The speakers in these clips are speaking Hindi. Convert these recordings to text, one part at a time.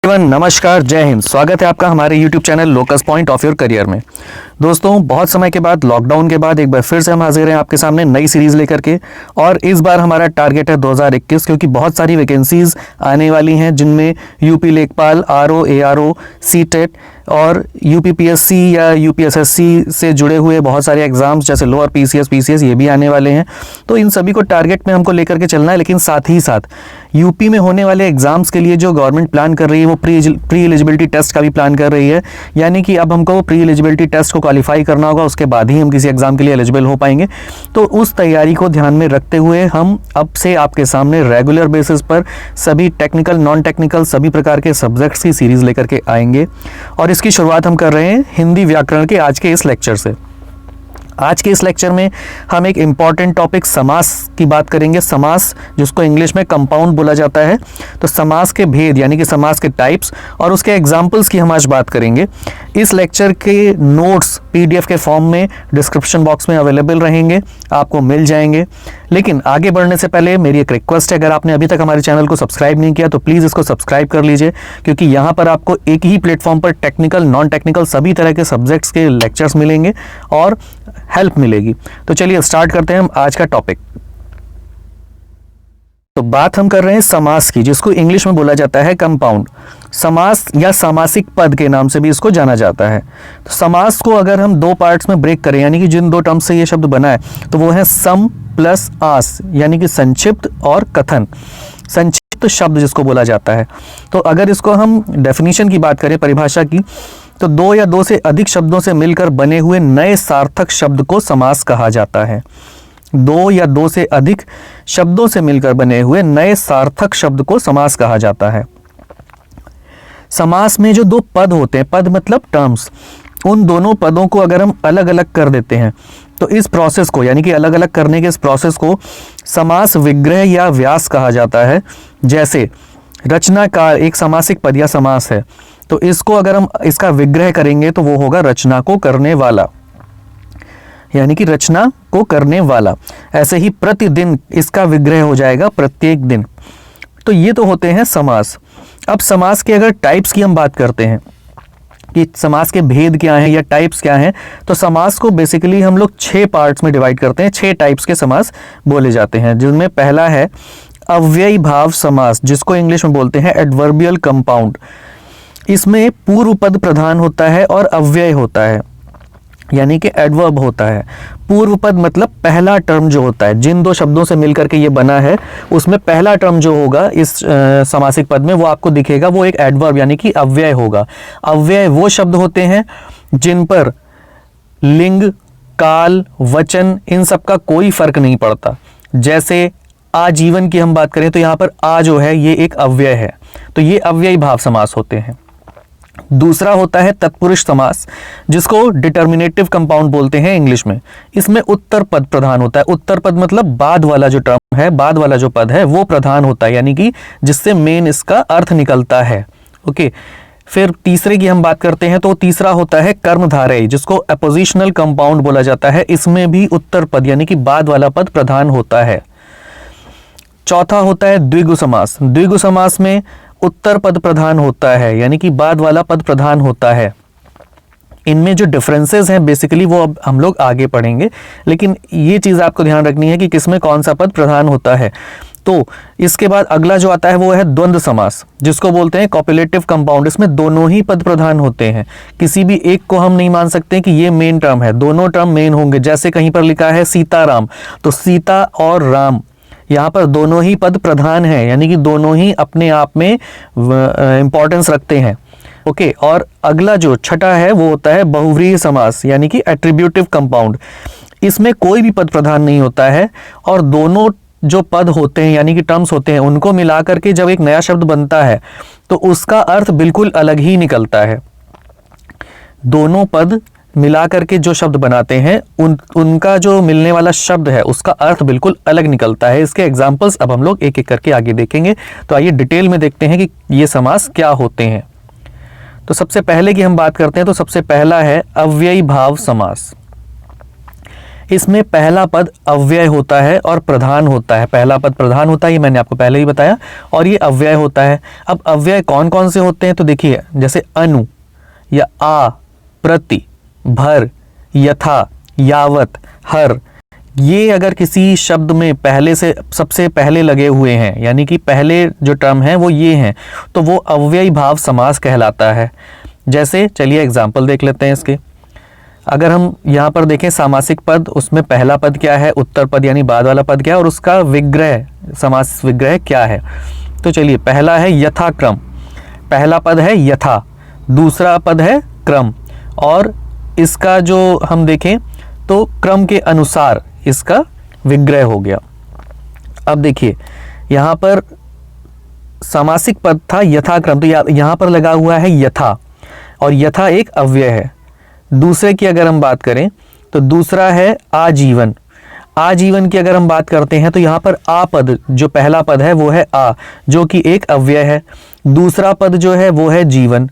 नमस्कार, जय हिंद। स्वागत है आपका हमारे YouTube channel locus point of your career में। दोस्तों, बहुत समय के बाद, लॉकडाउन के बाद एक बार फिर से हम हाजिर हैं आपके सामने नई सीरीज़ लेकर के। और इस बार हमारा टारगेट है 2021, क्योंकि बहुत सारी वैकेंसीज़ आने वाली हैं जिनमें यूपी लेखपाल, आरओ, एआरओ, सीटेट और यूपीपीएससी या यूपीएसएससी से जुड़े हुए बहुत सारे एग्जाम्स जैसे लोअर पीसीएस ये भी आने वाले हैं। तो इन सभी को टारगेट में हमको लेकर के चलना है, लेकिन साथ ही साथ यूपी में होने वाले एग्जाम्स के लिए जो गवर्नमेंट प्लान कर रही है वो प्री एलिजिबिलिटी टेस्ट का भी प्लान कर रही है। यानी कि अब हमको प्री एलिजिबिलिटी टेस्ट को क्वालिफाई करना होगा, उसके बाद ही हम किसी एग्जाम के लिए एलिजिबल हो पाएंगे। तो उस तैयारी को ध्यान में रखते हुए हम अब से आपके सामने रेगुलर बेसिस पर सभी टेक्निकल, नॉन टेक्निकल सभी प्रकार के सब्जेक्ट्स की सीरीज़ लेकर के आएंगे। और इसकी शुरुआत हम कर रहे हैं हिंदी व्याकरण के आज के इस लेक्चर से। आज के इस लेक्चर में हम एक इम्पॉर्टेंट टॉपिक समास की बात करेंगे। समास, जिसको इंग्लिश में कंपाउंड बोला जाता है। तो समास के भेद यानी कि समास के टाइप्स और उसके एग्जाम्पल्स की हम आज बात करेंगे। इस लेक्चर के नोट्स पीडीएफ के फॉर्म में डिस्क्रिप्शन बॉक्स में अवेलेबल रहेंगे, आपको मिल जाएंगे। लेकिन आगे बढ़ने से पहले मेरी एक रिक्वेस्ट है, अगर आपने अभी तक हमारे चैनल को सब्सक्राइब नहीं किया तो प्लीज़ इसको सब्सक्राइब कर लीजिए, क्योंकि यहाँ पर आपको एक ही प्लेटफॉर्म पर टेक्निकल, नॉन टेक्निकल सभी तरह के सब्जेक्ट्स के लेक्चर्स मिलेंगे और हेल्प मिलेगी। तो चलिए स्टार्ट करते हैं हम आज का टॉपिक। तो बात हम कर रहे हैं समास की, जिसको इंग्लिश में बोला जाता है कंपाउंड। समास या सामासिक पद के नाम से भी इसको जाना जाता है। तो समास को अगर हम दो पार्ट्स में ब्रेक करें, यानी कि जिन दो टर्म्स से ये शब्द बना है, तो वो है सम प्लस आस, यानी कि संक्षिप्त और कथन। संक्षिप्त शब्द जिसको बोला जाता है। तो अगर इसको हम डेफिनेशन की बात करें, परिभाषा की, तो दो या दो से अधिक शब्दों से मिलकर बने हुए नए सार्थक शब्द को समास कहा जाता है। दो या दो से अधिक शब्दों से मिलकर बने हुए नए सार्थक शब्द को समास कहा जाता है। समास में जो दो पद होते हैं, पद मतलब टर्म्स, उन दोनों पदों को अगर हम अलग अलग कर देते हैं तो इस प्रोसेस को, यानी कि अलग अलग करने के इस प्रोसेस को समास विग्रह या व्यास कहा जाता है। जैसे रचनाकार एक समासिक पद या समास है, तो इसको अगर हम इसका विग्रह करेंगे तो वो होगा रचना को करने वाला, यानी कि रचना को करने वाला। ऐसे ही प्रतिदिन इसका विग्रह हो जाएगा प्रत्येक दिन। तो ये तो होते हैं समास। अब समास के अगर टाइप्स की हम बात करते हैं कि समास के भेद क्या हैं या टाइप्स क्या हैं, तो समास को बेसिकली हम लोग 6 पार्ट्स में डिवाइड करते हैं। 6 टाइप्स के समास बोले जाते हैं, जिनमें पहला है अव्ययी भाव समास, जिसको इंग्लिश में बोलते हैं एडवर्बियल कंपाउंड। इसमें पूर्व पद प्रधान होता है और अव्यय होता है, यानी कि एडवर्ब होता है। पूर्व पद मतलब पहला टर्म जो होता है, जिन दो शब्दों से मिलकर के ये बना है उसमें पहला टर्म जो होगा इस समासिक पद में वो आपको दिखेगा, वो एक एडवर्ब यानी कि अव्यय होगा। अव्यय वो शब्द होते हैं जिन पर लिंग, काल, वचन इन सब का कोई फर्क नहीं पड़ता। जैसे आजीवन की हम बात करें तो यहाँ पर आ जो है ये एक अव्यय है, तो ये अव्ययी भाव समास होते हैं। दूसरा होता है तत्पुरुष समास, जिसको डिटर्मिनेटिव कंपाउंड बोलते हैं इंग्लिश में। इसमें उत्तर पद प्रधान होता है। उत्तर पद मतलब बाद वाला जो टर्म है, बाद वाला जो पद है वो प्रधान होता है, यानी कि जिससे मेन इसका अर्थ निकलता है। ओके, फिर तीसरे की हम बात करते हैं तो तीसरा होता है कर्मधारय, जिसको अपोजिशनल कंपाउंड बोला जाता है। इसमें भी उत्तर पद यानी कि बाद वाला पद प्रधान होता है। चौथा होता है द्विगु समास। द्विगु समास में उत्तर पद प्रधान होता है, यानी कि बाद वाला पद प्रधान होता है। इनमें जो डिफरेंसेस हैं बेसिकली वो अब हम लोग आगे पढ़ेंगे, लेकिन ये चीज़ आपको ध्यान रखनी है कि किसमें कौन सा पद प्रधान होता है। तो इसके बाद अगला जो आता है वो है द्वंद्व समास, जिसको बोलते हैं कॉपुलेटिव कंपाउंड। इसमें दोनों ही पद प्रधान होते हैं, किसी भी एक को हम नहीं मान सकते कि ये मेन टर्म है, दोनों टर्म मेन होंगे। जैसे कहीं पर लिखा है सीताराम, तो सीता और राम यहाँ पर दोनों ही पद प्रधान हैं, यानी कि दोनों ही अपने आप में इंपॉर्टेंस रखते हैं। ओके, और अगला जो छठा है वो होता है बहुव्रीहि समास, यानी कि एट्रीब्यूटिव कंपाउंड। इसमें कोई भी पद प्रधान नहीं होता है और दोनों जो पद होते हैं यानी कि टर्म्स होते हैं उनको मिलाकर के जब एक नया शब्द बनता है तो उसका अर्थ बिल्कुल अलग ही निकलता है। दोनों पद मिला करके जो शब्द बनाते हैं उनका जो मिलने वाला शब्द है उसका अर्थ बिल्कुल अलग निकलता है। इसके एग्जाम्पल्स अब हम लोग एक एक करके आगे देखेंगे। तो आइए डिटेल में देखते हैं कि ये समास क्या होते हैं। तो सबसे पहले की हम बात करते हैं तो सबसे पहला है अव्ययी भाव समास। इसमें पहला पद अव्यय होता है और प्रधान होता है। पहला पद प्रधान होता है, ये मैंने आपको पहले ही बताया, और ये अव्यय होता है। अब अव्यय कौन कौन से होते हैं तो देखिए, जैसे अनु या आ, प्रति, भर, यथा, यावत, हर, ये अगर किसी शब्द में पहले से सबसे पहले लगे हुए हैं, यानी कि पहले जो टर्म है वो ये हैं, तो वो अव्ययी भाव समास कहलाता है। जैसे चलिए एग्जाम्पल देख लेते हैं इसके। अगर हम यहाँ पर देखें सामासिक पद, उसमें पहला पद क्या है, उत्तर पद यानी बाद वाला पद क्या है, और उसका विग्रह, समास विग्रह क्या है। तो चलिए, पहला है यथाक्रम, पहला पद है यथा, दूसरा पद है क्रम, और इसका जो हम देखें तो क्रम के अनुसार इसका विग्रह हो गया। अब देखिए यहाँ पर सामासिक पद था यथाक्रम, तो यहाँ पर लगा हुआ है यथा, और यथा एक अव्यय है। दूसरे की अगर हम बात करें तो दूसरा है आजीवन। आजीवन की अगर हम बात करते हैं तो यहाँ पर आ पद, जो पहला पद है वो है आ, जो कि एक अव्यय है। दूसरा पद जो है वो है जीवन,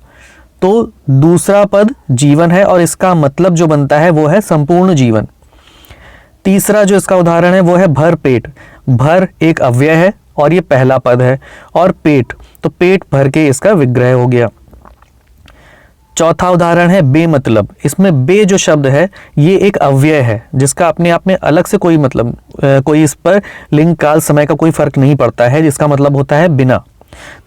तो दूसरा पद जीवन है और इसका मतलब जो बनता है वो है संपूर्ण जीवन। तीसरा जो इसका उदाहरण है वो है भर पेट। भर एक अव्यय है और ये पहला पद है, और पेट, तो पेट भर के इसका विग्रह हो गया। चौथा उदाहरण है बेमतलब। इसमें बे जो शब्द है ये एक अव्यय है, जिसका अपने आप में अलग से कोई मतलब, कोई इस पर लिंग काल समय का कोई फर्क नहीं पड़ता है, जिसका मतलब होता है बिना।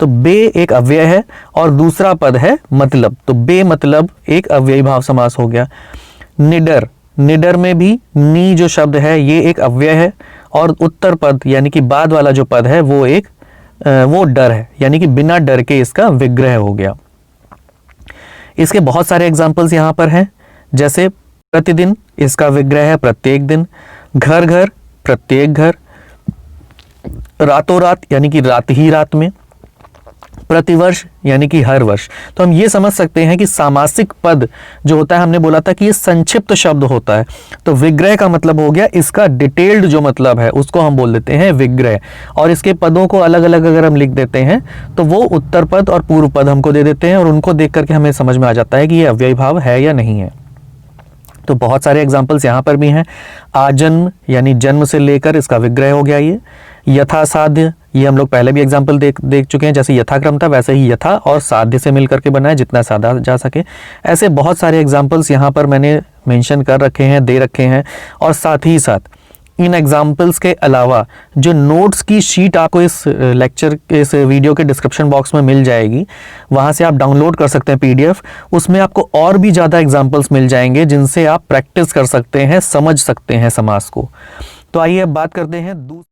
तो बे एक अव्यय है और दूसरा पद है मतलब, तो बे मतलब एक अव्ययी भाव समास हो गया। निडर, निडर में भी नी जो शब्द है ये एक अव्यय है, और उत्तर पद यानी कि बाद वाला जो पद है वो डर है, यानी कि बिना डर के इसका विग्रह हो गया। इसके बहुत सारे एग्जाम्पल्स यहाँ पर हैं, जैसे प्रतिदिन, इसका विग्रह है प्रत्येक दिन। घर घर, प्रत्येक घर। रातों रात, यानी कि रात ही रात में। प्रतिवर्ष, यानी कि हर वर्ष। तो हम ये समझ सकते हैं कि सामासिक पद जो होता है, हमने बोला था कि ये संक्षिप्त शब्द होता है, तो विग्रह का मतलब हो गया इसका डिटेल्ड जो मतलब है उसको हम बोल देते हैं विग्रह। और इसके पदों को अलग अलग अगर हम लिख देते हैं तो वो उत्तर पद और पूर्व पद हमको दे देते हैं, और उनको देख करके हमें समझ में आ जाता है कि ये अव्ययी भाव है या नहीं है। तो बहुत सारे एग्जाम्पल्स यहाँ पर भी हैं। आजन्म, यानी जन्म से लेकर इसका विग्रह हो गया ये। यथासाध्य, ये हम लोग पहले भी एग्जाम्पल देख चुके हैं, जैसे यथाक्रम था वैसे ही यथा और साध्य से मिलकर के बना है, जितना साधा जा सके। ऐसे बहुत सारे एग्जाम्पल्स यहाँ पर मैंने मेंशन कर रखे हैं, दे रखे हैं। और साथ ही साथ इन एग्जाम्पल्स के अलावा जो नोट्स की शीट आपको इस लेक्चर, इस वीडियो के डिस्क्रिप्शन बॉक्स में मिल जाएगी, वहाँ से आप डाउनलोड कर सकते हैं PDF। उसमें आपको और भी ज़्यादा एग्जाम्पल्स मिल जाएंगे जिनसे आप प्रैक्टिस कर सकते हैं, समझ सकते हैं समास को। तो आइए अब बात करते हैं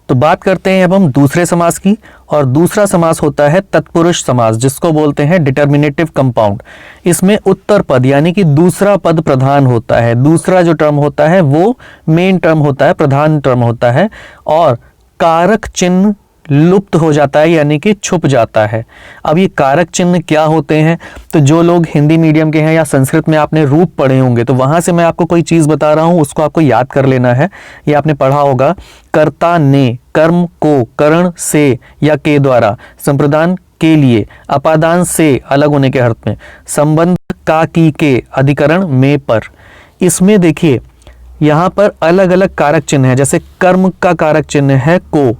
बात करते हैं अब हम दूसरे समास की। और दूसरा समास होता है तत्पुरुष समास, जिसको बोलते हैं डिटर्मिनेटिव कंपाउंड। इसमें उत्तर पद यानी कि दूसरा पद प्रधान होता है। दूसरा जो टर्म होता है वो मेन टर्म होता है, प्रधान टर्म होता है, और कारक चिन्ह लुप्त हो जाता है, यानी कि छुप जाता है। अब ये कारक चिन्ह क्या होते हैं, तो जो लोग हिंदी मीडियम के हैं या संस्कृत में आपने रूप पढ़े होंगे, तो वहाँ से मैं आपको कोई चीज़ बता रहा हूँ, उसको आपको याद कर लेना है। ये आपने पढ़ा होगा, कर्ता ने, कर्म को करण से या के द्वारा, संप्रदान के लिए, अपादान से अलग होने के अर्थ में, संबंध का की के, अधिकरण में पर। इसमें देखिए यहाँ पर अलग अलग कारक चिन्ह है। जैसे कर्म का कारक चिन्ह है को,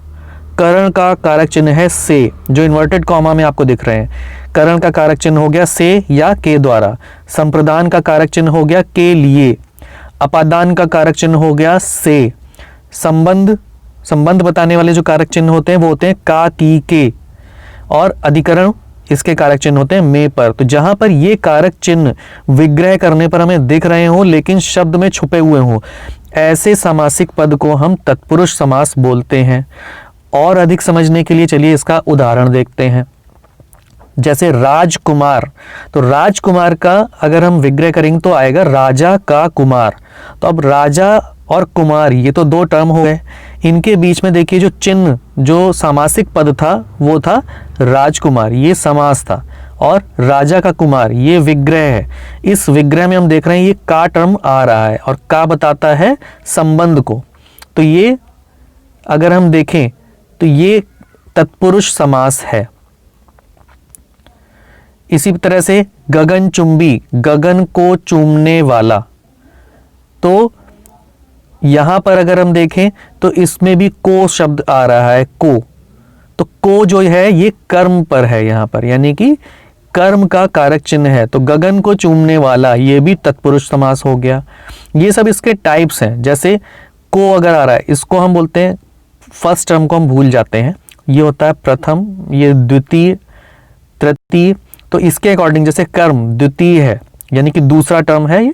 करण का कारक चिन्ह है से, जो इन्वर्टेड कॉमा में आपको दिख रहे हैं। करण का कारक चिन्ह हो गया से या के द्वारा। संप्रदान का कारक चिन्ह हो गया के लिए। अपादान का कारक चिन्ह हो गया से। संबंध बताने वाले जो कारक चिन्ह होते हैं वो होते हैं का की के, और अधिकरण इसके कारक चिन्ह होते हैं में पर। तो जहां पर ये कारक चिन्ह विग्रह करने पर हमें दिख रहे हो लेकिन शब्द में छुपे हुए हो, ऐसे सामासिक पद को हम तत्पुरुष समास बोलते हैं। और अधिक समझने के लिए चलिए इसका उदाहरण देखते हैं। जैसे राजकुमार, तो राजकुमार का अगर हम विग्रह करेंगे तो आएगा राजा का कुमार। तो अब राजा और कुमार ये तो दो टर्म हो गए, इनके बीच में देखिए जो चिन्ह, जो सामासिक पद था वो था राजकुमार, ये समास था, और राजा का कुमार ये विग्रह है। इस विग्रह में हम देख रहे हैं ये का टर्म आ रहा है, और का बताता है संबंध को। तो ये अगर हम देखें तो ये तत्पुरुष समास है। इसी तरह से गगनचुंबी, गगन को चूमने वाला, तो यहां पर अगर हम देखें तो इसमें भी को शब्द आ रहा है, को। तो को जो है ये कर्म पर है यहां पर, यानी कि कर्म का कारक चिन्ह है। तो गगन को चूमने वाला, ये भी तत्पुरुष समास हो गया। ये सब इसके टाइप्स हैं। जैसे को अगर आ रहा है, इसको हम बोलते हैं, फर्स्ट टर्म को हम भूल जाते हैं, ये होता है प्रथम, ये द्वितीय, तृतीय। तो इसके अकॉर्डिंग जैसे कर्म द्वितीय है, यानी कि दूसरा टर्म है ये,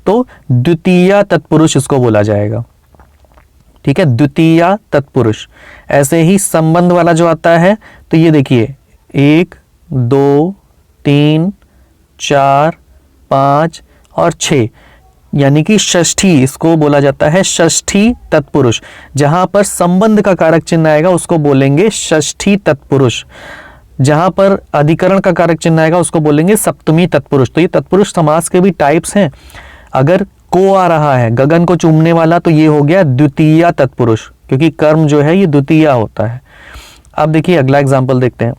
तो द्वितीय तत्पुरुष इसको बोला जाएगा। ठीक है, द्वितीय तत्पुरुष। ऐसे ही संबंध वाला जो आता है, तो ये देखिए 1 2 3 4 5 और 6, यानी कि षष्ठी, इसको बोला जाता है षष्ठी तत्पुरुष। जहां पर संबंध का कारक चिन्ह आएगा उसको बोलेंगे षष्ठी तत्पुरुष, जहां पर अधिकरण का कारक चिन्ह आएगा उसको बोलेंगे सप्तमी तत्पुरुष। तो ये तत्पुरुष समास के भी टाइप्स हैं। अगर को आ रहा है, गगन को चूमने वाला, तो ये हो गया द्वितीय तत्पुरुष, क्योंकि कर्म जो है ये द्वितीय होता है। अब देखिए अगला एग्जाम्पल देखते हैं,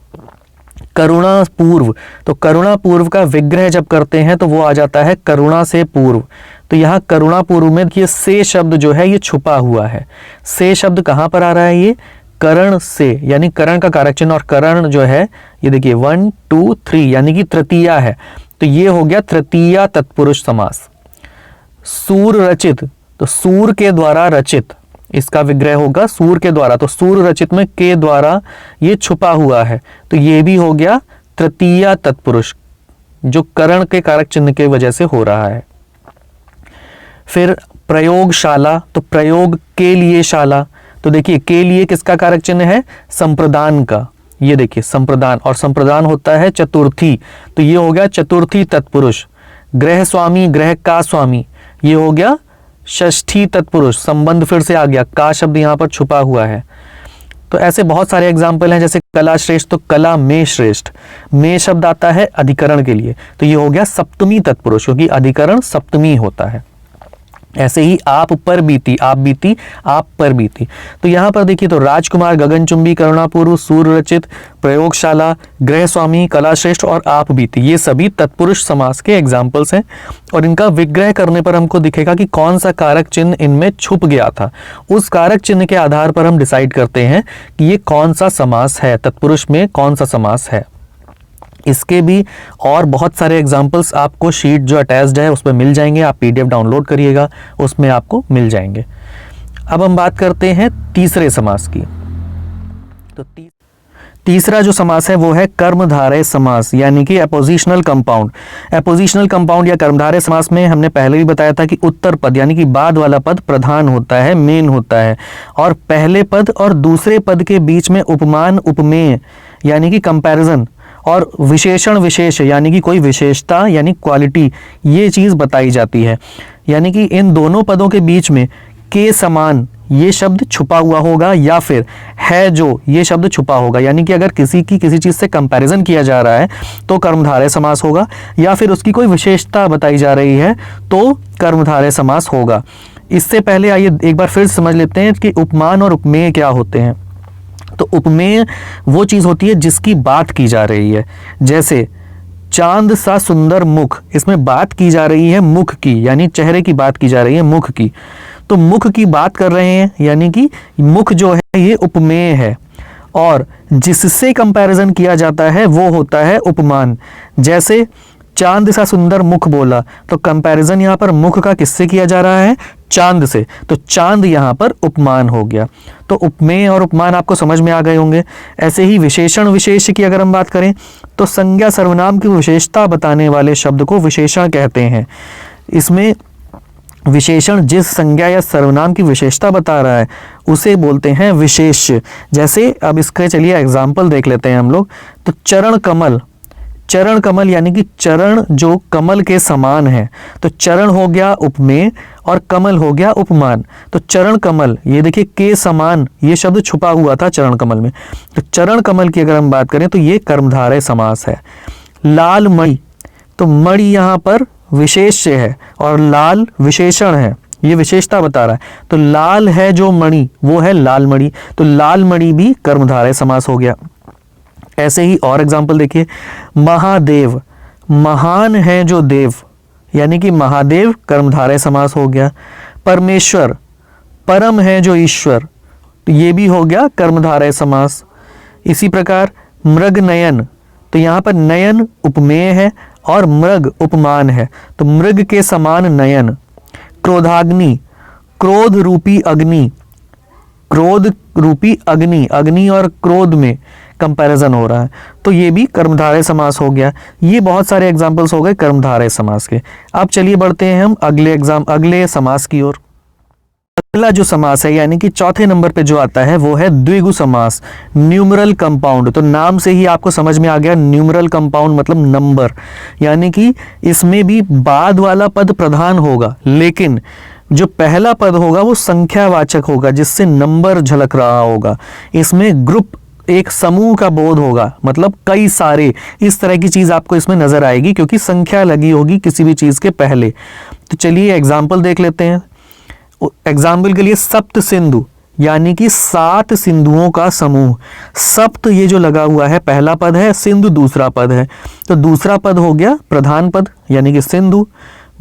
करुणा पूर्व। तो करुणा पूर्व का विग्रह जब करते हैं तो वो आ जाता है करुणा से पूर्व। तो यहाँ करुणा पूर्व में ये से शब्द जो है ये छुपा हुआ है। से शब्द कहाँ पर आ रहा है? ये करण से, यानी करण का कारक चिन्ह, और करण जो है ये देखिए 1 2 3, यानी कि तृतीय है। तो ये हो गया तृतीय तत्पुरुष समास। सूर रचित, तो सूर के द्वारा रचित, इसका विग्रह होगा सूर के द्वारा। तो सूर रचित में के द्वारा ये छुपा हुआ है, तो ये भी हो गया तृतीय तत्पुरुष, जो करण के कारक चिन्ह के वजह से हो रहा है। फिर प्रयोगशाला, तो प्रयोग के लिए शाला, तो देखिए के लिए किसका कारक चिन्ह है? संप्रदान का। ये देखिए संप्रदान, और संप्रदान होता है चतुर्थी, तो ये हो गया चतुर्थी तत्पुरुष। गृह स्वामी, गृह का स्वामी, ये हो गया षष्ठी तत्पुरुष। संबंध फिर से आ गया, का शब्द यहाँ पर छुपा हुआ है। तो ऐसे बहुत सारे एग्जाम्पल हैं। जैसे कला श्रेष्ठ, तो कला में श्रेष्ठ, में शब्द आता है अधिकरण के लिए, तो ये हो गया सप्तमी तत्पुरुष, क्योंकि अधिकरण सप्तमी होता है। ऐसे ही आप पर बीती, आप बीती, आप पर बीती। तो यहाँ पर देखिए, तो राजकुमार, गगनचुंबी, करुणापूर्व, सूर्य रचित, प्रयोगशाला, गृह स्वामी, कलाश्रेष्ठ और आप बीती, ये सभी तत्पुरुष समास के एग्जाम्पल्स हैं। और इनका विग्रह करने पर हमको दिखेगा कि कौन सा कारक चिन्ह इनमें छुप गया था। उस कारक चिन्ह के आधार पर हम डिसाइड करते हैं कि ये कौन सा समास है, तत्पुरुष में कौन सा समास है। इसके भी और बहुत सारे एग्जाम्पल्स आपको शीट जो अटैच्ड है उसमें मिल जाएंगे। आप पीडीएफ डाउनलोड करिएगा, उसमें आपको मिल जाएंगे। अब हम बात करते हैं तीसरे समास की। तो तीसरा जो समास है वो है कर्मधारय समास, यानी कि अपोजिशनल कंपाउंड। अपोजिशनल कंपाउंड या कर्मधारय समास में हमने पहले भी बताया था कि उत्तर पद यानी कि बाद वाला पद प्रधान होता है, मेन होता है, और पहले पद और दूसरे पद के बीच में उपमान, उपमेय यानी कि कंपैरिजन, और विशेषण विशेष यानी कि कोई विशेषता यानी क्वालिटी, ये चीज़ बताई जाती है। यानी कि इन दोनों पदों के बीच में के समान ये शब्द छुपा हुआ होगा, या फिर है जो ये शब्द छुपा होगा। यानी कि अगर किसी चीज़ से कंपैरिजन किया जा रहा है तो कर्मधारय समास होगा, या फिर उसकी कोई विशेषता बताई जा रही है तो कर्मधारय समास होगा। इससे पहले आइए एक बार फिर समझ लेते हैं कि उपमान और उपमेय क्या होते हैं। तो उपमेय वो चीज़ होती है जिसकी बात की जा रही है। जैसे चांद सा सुंदर मुख, इसमें बात की जा रही है मुख की, यानी चेहरे की बात की जा रही है मुख की। तो मुख की बात कर रहे हैं, यानी कि मुख जो है ये उपमेय है, और जिससे कंपैरिजन किया जाता है वो होता है उपमान। जैसे चांद सा सुंदर मुख बोला, तो कंपैरिजन यहाँ पर मुख का किससे किया जा रहा है? चांद से, तो चांद यहाँ पर उपमान हो गया। तो उपमेय और उपमान आपको समझ में आ गए होंगे। ऐसे ही विशेषण विशेष की अगर हम बात करें तो संज्ञा सर्वनाम की विशेषता बताने वाले शब्द को विशेषण कहते हैं। इसमें विशेषण जिस संज्ञा या सर्वनाम की विशेषता बता रहा है उसे बोलते हैं विशेष्य। जैसे अब इसके चलिए एग्जाम्पल देख लेते हैं हम लोग। तो चरण कमल, चरण कमल यानी कि चरण जो कमल के समान है, तो चरण हो गया उपमेय और कमल हो गया उपमान। तो चरण कमल, ये देखिए के समान, ये शब्द छुपा हुआ था चरण कमल में। तो चरण कमल की अगर हम बात करें तो ये कर्मधारय समास है। लाल मणि, तो मणि यहाँ पर विशेष्य है और लाल विशेषण है, ये विशेषता बता रहा है। तो लाल है जो मणि वो है लाल मणि, तो लाल मणि भी कर्मधारय समास हो गया। ऐसे ही और एग्जाम्पल देखिए, महादेव, महान है जो देव, यानी कि महादेव कर्मधारय समास हो गया। परमेश्वर, परम है जो ईश्वर, तो ये भी हो गया कर्मधारय समास। इसी प्रकार मृग नयन, तो यहाँ पर नयन उपमेय है और मृग उपमान है, तो मृग के समान नयन। क्रोधाग्नि, क्रोध रूपी अग्नि, क्रोध रूपी अग्नि, अग्नि और क्रोध में कंपैरिजन हो रहा है, तो ये भी कर्मधारय समास हो गया। ये बहुत सारे एग्जाम्पल्स हो गए कर्मधारय समास के। अब चलिए बढ़ते हैं हम अगले समास की ओर। अगला जो समास है यानी कि चौथे नंबर पे जो आता है वो है द्विगु समास, न्यूमरल कंपाउंड। तो नाम से ही आपको समझ में आ गया, न्यूमरल कंपाउंड मतलब नंबर, यानी कि इसमें भी बाद वाला पद प्रधान होगा, लेकिन जो पहला पद होगा वो संख्यावाचक होगा जिससे नंबर झलक रहा होगा। इसमें ग्रुप, एक समूह का बोध होगा, मतलब कई सारे, इस तरह की चीज आपको इसमें नजर आएगी क्योंकि संख्या लगी होगी किसी भी चीज के पहले। तो चलिए एग्जाम्पल देख लेते हैं। एग्जाम्पल के लिए सप्त सिंधु, यानी कि 7 सिंधुओं का समूह। सप्त ये जो लगा हुआ है पहला पद है, सिंधु दूसरा पद है, तो दूसरा पद हो गया प्रधान पद यानी कि सिंधु,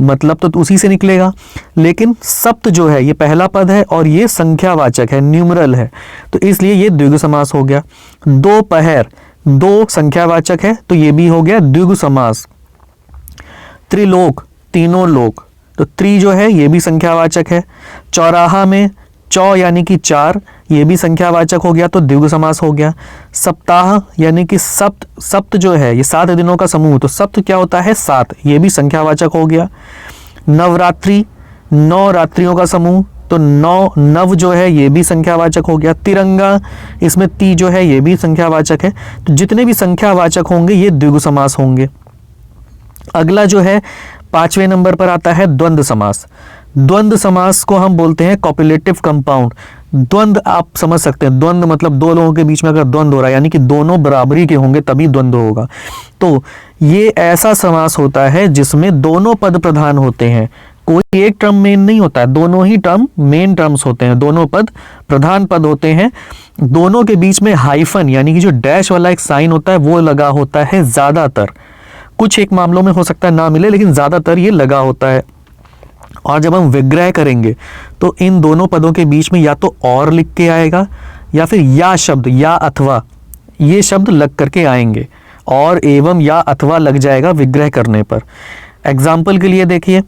मतलब तो उसी से निकलेगा। लेकिन सप्त जो है ये पहला पद है और ये संख्यावाचक है, न्यूमरल है, तो इसलिए ये द्विगु समास हो गया। दोपहर, दो संख्यावाचक है तो ये भी हो गया द्विगु समास। त्रिलोक, तीनों लोक, तो त्रि जो है ये भी संख्यावाचक है। चौराहा में चौ यानी कि 4, ये भी संख्यावाचक हो गया तो द्विगु समास हो गया। सप्ताह यानी कि सप्त, सप्त जो है ये 7 दिनों का समूह, तो सप्त क्या होता है 7, ये भी संख्यावाचक हो गया। नवरात्रि, 9 रात्रियों का समूह, तो 9 नव जो है ये भी संख्यावाचक हो गया। तिरंगा, इसमें ती जो है ये भी संख्यावाचक है, तो जितने भी संख्यावाचक होंगे ये द्विगु समास होंगे। अगला जो है 5वें नंबर पर आता है द्वंद्व समास। द्वंद्व समास को हम बोलते हैं कॉपुलेटिव कंपाउंड। द्वंद्व आप समझ सकते हैं, द्वंद्व मतलब दो लोगों के बीच में अगर द्वंद्व हो रहा है यानी कि दोनों बराबरी के होंगे तभी द्वंद्व होगा। तो ये ऐसा समास होता है जिसमें दोनों पद प्रधान होते हैं, कोई एक टर्म मेन नहीं होता है, दोनों ही टर्म मेन टर्म्स होते हैं, दोनों पद प्रधान पद होते हैं। दोनों के बीच में हाइफन यानी कि जो डैश वाला एक साइन होता है वो लगा होता है ज्यादातर, कुछ एक मामलों में हो सकता है ना मिले लेकिन ज्यादातर ये लगा होता है। और जब हम विग्रह करेंगे तो इन दोनों पदों के बीच में या तो और लिख के आएगा या फिर या शब्द, या अथवा, ये शब्द लग करके आएंगे, और एवं या अथवा लग जाएगा विग्रह करने पर। एग्जाम्पल के लिए देखिए,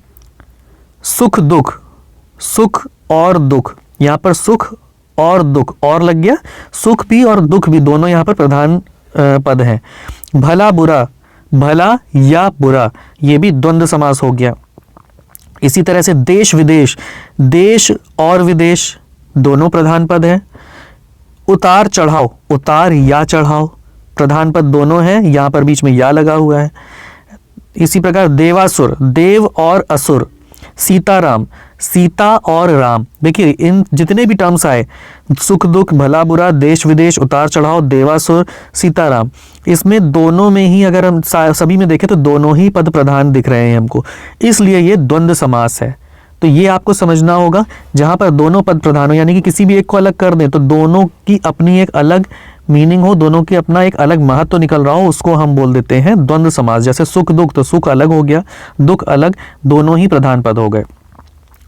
सुख दुख, सुख और दुख, यहाँ पर सुख और दुख और लग गया, सुख भी और दुख भी दोनों यहाँ पर प्रधान पद हैं। भला बुरा, भला या बुरा, ये भी द्वंद्व समास हो गया। इसी तरह से देश विदेश, देश और विदेश दोनों प्रधान पद हैं। उतार चढ़ाव, उतार या चढ़ाव प्रधान पद दोनों हैं, यहाँ पर बीच में या लगा हुआ है। इसी प्रकार देवासुर, देव और असुर। सीताराम, सीता और राम, देखिए इन जितने भी टर्म्स आए, सुख दुख, भला बुरा, देश विदेश, उतार चढ़ाव, देवासुर, सीताराम, इसमें दोनों में ही अगर हम सभी में देखें तो दोनों ही पद प्रधान दिख रहे हैं हमको, इसलिए ये द्वंद्व समास है। तो ये आपको समझना होगा, जहां पर दोनों पद प्रधान हो यानी कि किसी भी एक को अलग कर दें तो दोनों की अपनी एक अलग मीनिंग हो, दोनों की अपना एक अलग महत्व निकल रहा हो, उसको हम बोल देते हैं द्वंद्व समास। जैसे सुख दुख, तो सुख अलग हो गया, दुख अलग, दोनों ही प्रधान पद हो गए,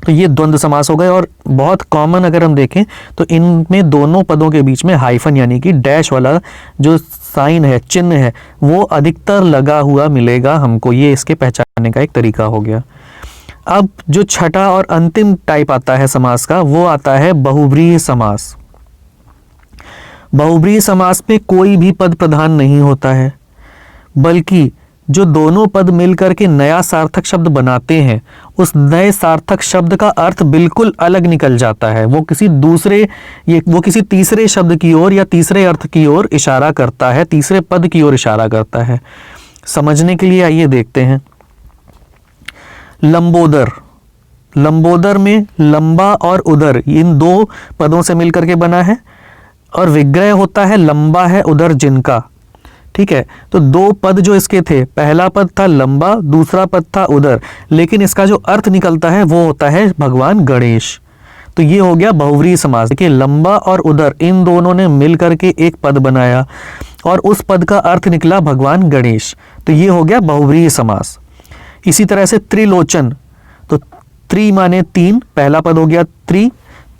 तो ये द्वंद्व समास हो गए। और बहुत कॉमन अगर हम देखें तो इनमें दोनों पदों के बीच में हाइफन यानी कि डैश वाला जो साइन है, चिन्ह है, वो अधिकतर लगा हुआ मिलेगा हमको, ये इसके पहचानने का एक तरीका हो गया। अब जो छठा और अंतिम टाइप आता है समास का, वो आता है बहुव्रीहि समास। बहुव्रीहि समास में कोई भी पद प्रधान नहीं होता है, बल्कि जो दोनों पद मिलकर के नया सार्थक शब्द बनाते हैं, उस नए सार्थक शब्द का अर्थ बिल्कुल अलग निकल जाता है। वो किसी तीसरे शब्द की ओर या तीसरे अर्थ की ओर इशारा करता है, तीसरे पद की ओर इशारा करता है। समझने के लिए आइए देखते हैं। लंबोदर, लंबोदर में लंबा और उदर इन दो पदों से मिलकर के बना है, और विग्रह होता है लंबा है उदर जिनका। ठीक है, तो दो पद जो इसके थे, पहला पद था लंबा, दूसरा पद था उदर, लेकिन इसका जो अर्थ निकलता है वो होता है भगवान गणेश। तो ये हो गया बहुव्रीहि समास। देखिए लंबा और उदर इन दोनों ने मिल करके एक पद बनाया और उस पद का अर्थ निकला भगवान गणेश, तो ये हो गया बहुव्रीहि समास। इसी तरह से त्रिलोचन, तो त्रि माने 3, पहला पद हो गया त्रि,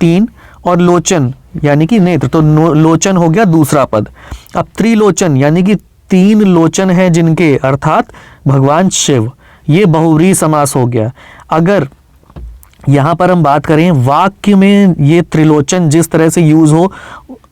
तीन और लोचन यानी कि नेत्र, तो लोचन हो गया दूसरा पद। अब त्रिलोचन यानी कि तीन लोचन है जिनके, अर्थात भगवान शिव, ये बहुव्रीहि समास हो गया। अगर यहाँ पर हम बात करें वाक्य में ये त्रिलोचन जिस तरह से यूज हो,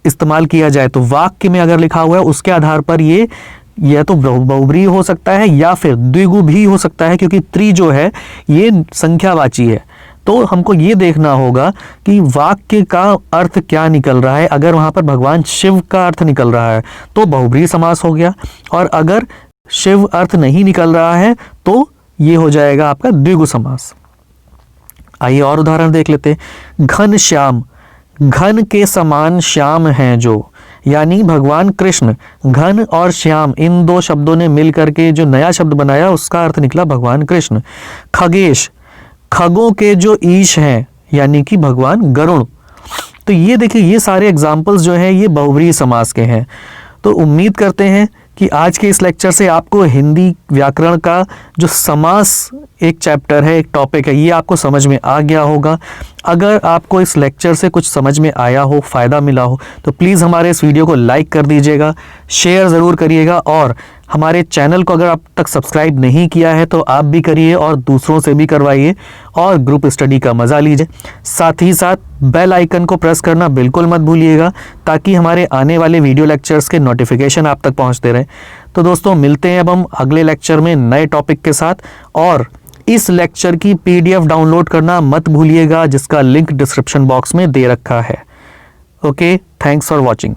इस्तेमाल किया जाए, तो वाक्य में अगर लिखा हुआ है उसके आधार पर यह तो बहुव्रीहि हो सकता है या फिर द्विगु भी हो सकता है, क्योंकि त्रि जो है ये संख्यावाची है। तो हमको ये देखना होगा कि वाक्य का अर्थ क्या निकल रहा है। अगर वहाँ पर भगवान शिव का अर्थ निकल रहा है तो बहुव्रीहि समास हो गया, और अगर शिव अर्थ नहीं निकल रहा है तो ये हो जाएगा आपका द्विगु समास। आइए और उदाहरण देख लेते हैं। घन श्याम, घन के समान श्याम हैं जो, यानी भगवान कृष्ण। घन और श्याम इन दो शब्दों ने मिलकर के जो नया शब्द बनाया उसका अर्थ निकला भगवान कृष्ण। खगेश, खगों के जो ईश हैं यानी कि भगवान गरुण। तो ये देखिए, ये सारे एग्जाम्पल्स जो हैं ये बहुव्रीहि समास के हैं। तो उम्मीद करते हैं कि आज के इस लेक्चर से आपको हिंदी व्याकरण का जो समास एक चैप्टर है, एक टॉपिक है, ये आपको समझ में आ गया होगा। अगर आपको इस लेक्चर से कुछ समझ में आया हो, फ़ायदा मिला हो, तो प्लीज़ हमारे इस वीडियो को लाइक कर दीजिएगा, शेयर ज़रूर करिएगा, और हमारे चैनल को अगर आप तक सब्सक्राइब नहीं किया है तो आप भी करिए और दूसरों से भी करवाइए और ग्रुप स्टडी का मज़ा लीजिए। साथ ही साथ बेल आइकन को प्रेस करना बिल्कुल मत भूलिएगा, ताकि हमारे आने वाले वीडियो लेक्चर्स के नोटिफिकेशन आप तक पहुंचते रहें। तो दोस्तों, मिलते हैं अब हम अगले लेक्चर में नए टॉपिक के साथ, और इस लेक्चर की PDF डाउनलोड करना मत भूलिएगा, जिसका लिंक डिस्क्रिप्शन बॉक्स में दे रखा है। Okay, thanks for watching.